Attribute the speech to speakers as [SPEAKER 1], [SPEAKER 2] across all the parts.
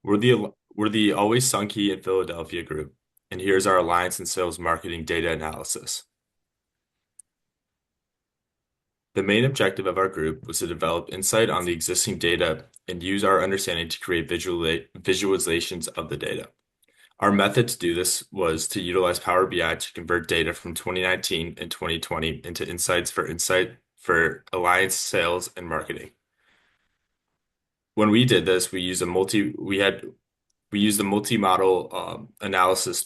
[SPEAKER 1] We're the Always Sung Hee in Philadelphia group, and here's our alliance and sales marketing data analysis. The main objective of our group was to develop insight on the existing data and use our understanding to create visualizations of the data. Our method to do this was to utilize Power BI to convert data from 2019 and 2020 into insight for alliance sales and marketing. When we did this, we used a multi-model analysis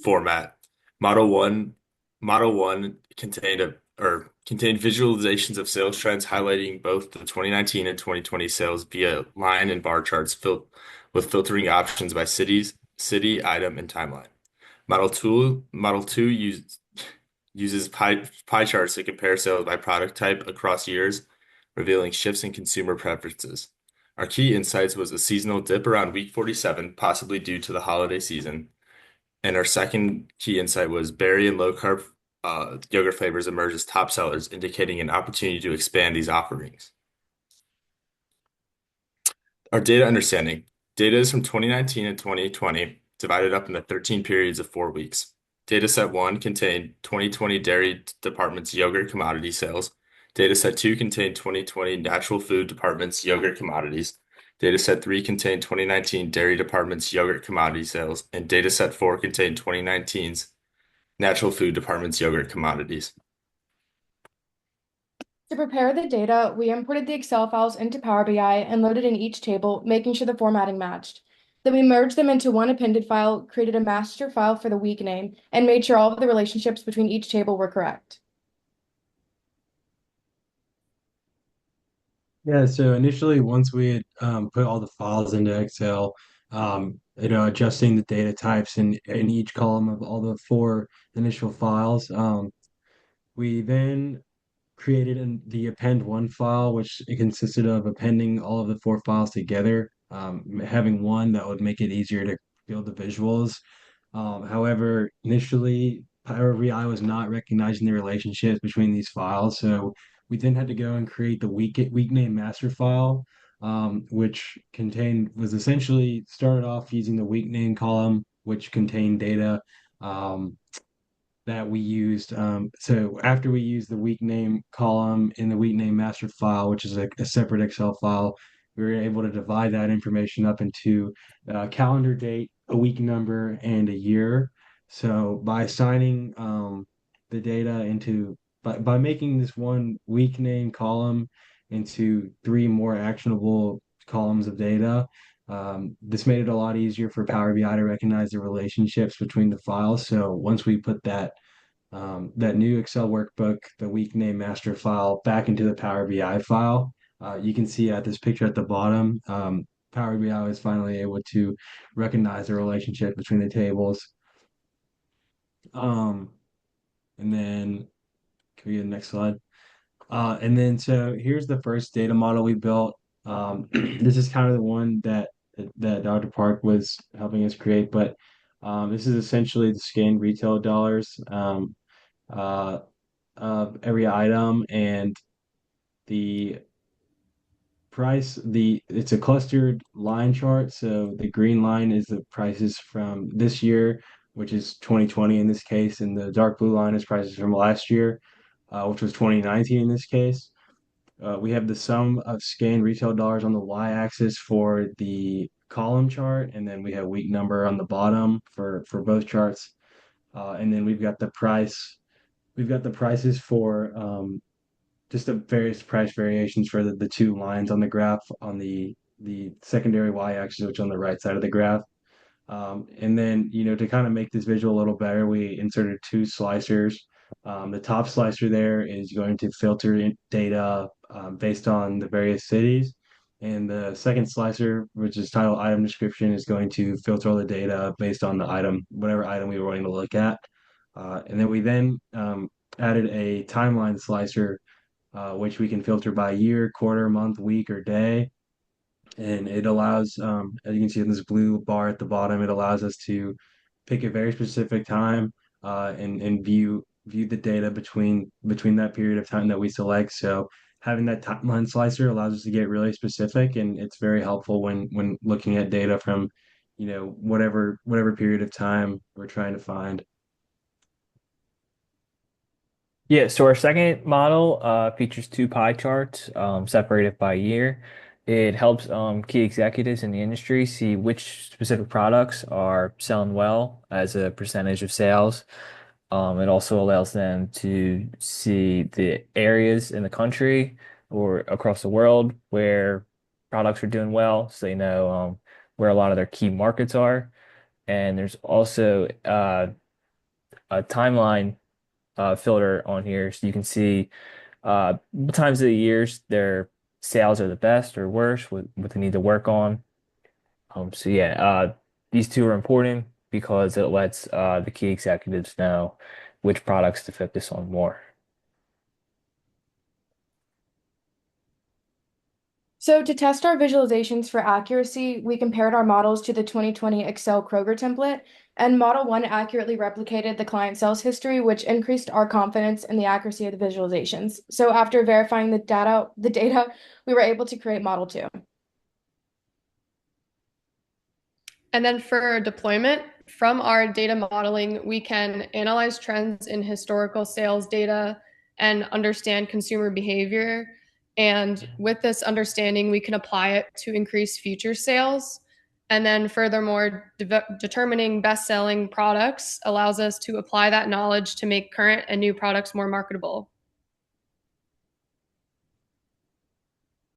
[SPEAKER 1] format. Model one, Model one contained visualizations of sales trends highlighting both the 2019 and 2020 sales via line and bar charts with filtering options by city, item, and timeline. Model two uses pie charts to compare sales by product type across years, revealing shifts in consumer preferences. Our key insights was a seasonal dip around week 47, possibly due to the holiday season. And our second key insight was berry and low carb yogurt flavors emerge as top sellers, indicating an opportunity to expand these offerings. Our data understanding. Data is from 2019 and 2020, divided up into 13 periods of 4 weeks. Data set 1 contained 2020 dairy department's yogurt commodity sales. Data set 2 contained 2020 natural food department's yogurt commodities. Data set 3 contained 2019 dairy department's yogurt commodity sales. And data set 4 contained 2019's natural food department's yogurt commodities.
[SPEAKER 2] To prepare the data, we imported the Excel files into Power BI and loaded in each table, making sure the formatting matched. Then we merged them into one appended file, created a master file for the week name, and made sure all of the relationships between each table were correct.
[SPEAKER 3] Yeah, so initially, once we had put all the files into Excel, adjusting the data types in each column of all the four initial files, we then created the append one file, which it consisted of appending all of the four files together, having one that would make it easier to build the visuals. However, initially, Power BI was not recognizing the relationships between these files, so we then had to go and create the week name master file, which was essentially started off using the week name column, which contained data. That we used. So after we used the week name column in the week name master file, which is a separate Excel file, we were able to divide that information up into a calendar date, a week number, and a year. So by assigning the data by making this one week name column into three more actionable columns of data, this made it a lot easier for Power BI to recognize the relationships between the files. So once we put that new Excel workbook, the week name master file, back into the Power BI file, you can see at this picture at the bottom, Power BI is finally able to recognize the relationship between the tables. Um, and then, can we get the next slide? And then, so here's the first data model we built. This is kind of the one that Dr. Park was helping us create, but this is essentially the scanned retail dollars uh, of every item and the it's a clustered line chart. So the green line is the prices from this year, which is 2020 in this case, and the dark blue line is prices from last year, which was 2019 in this case. We have the sum of scanned retail dollars on the y-axis for the column chart, and then we have week number on the bottom for both charts. And then we've got the prices for just the various price variations for the two lines on the graph on the secondary y-axis, which on the right side of the graph. And then, to kind of make this visual a little better, we inserted two slicers. The top slicer there is going to filter in data based on the various cities. And the second slicer, which is titled item description, is going to filter all the data based on the item, whatever item we were wanting to look at. And then we added a timeline slicer, which we can filter by year, quarter, month, week, or day. And it allows, as you can see in this blue bar at the bottom, it allows us to pick a very specific time and view the data between that period of time that we select. So having that timeline slicer allows us to get really specific, and it's very helpful when looking at data from, whatever period of time we're trying to find.
[SPEAKER 4] Yeah, so our second model features two pie charts separated by year. It helps key executives in the industry see which specific products are selling well as a percentage of sales. It also allows them to see the areas in the country or across the world where products are doing well, so they know where a lot of their key markets are. And there's also a timeline filter on here, so you can see what times of the years their sales are the best or worst, what they need to work on. So yeah, these two are important because it lets the key executives know which products to focus on more.
[SPEAKER 2] So to test our visualizations for accuracy, we compared our models to the 2020 Excel Kroger template, and Model 1 accurately replicated the client sales history, which increased our confidence in the accuracy of the visualizations. So after verifying the data, we were able to create Model 2.
[SPEAKER 5] And then for deployment, from our data modeling, we can analyze trends in historical sales data and understand consumer behavior. And with this understanding, we can apply it to increase future sales. And then, furthermore, determining best selling products allows us to apply that knowledge to make current and new products more marketable.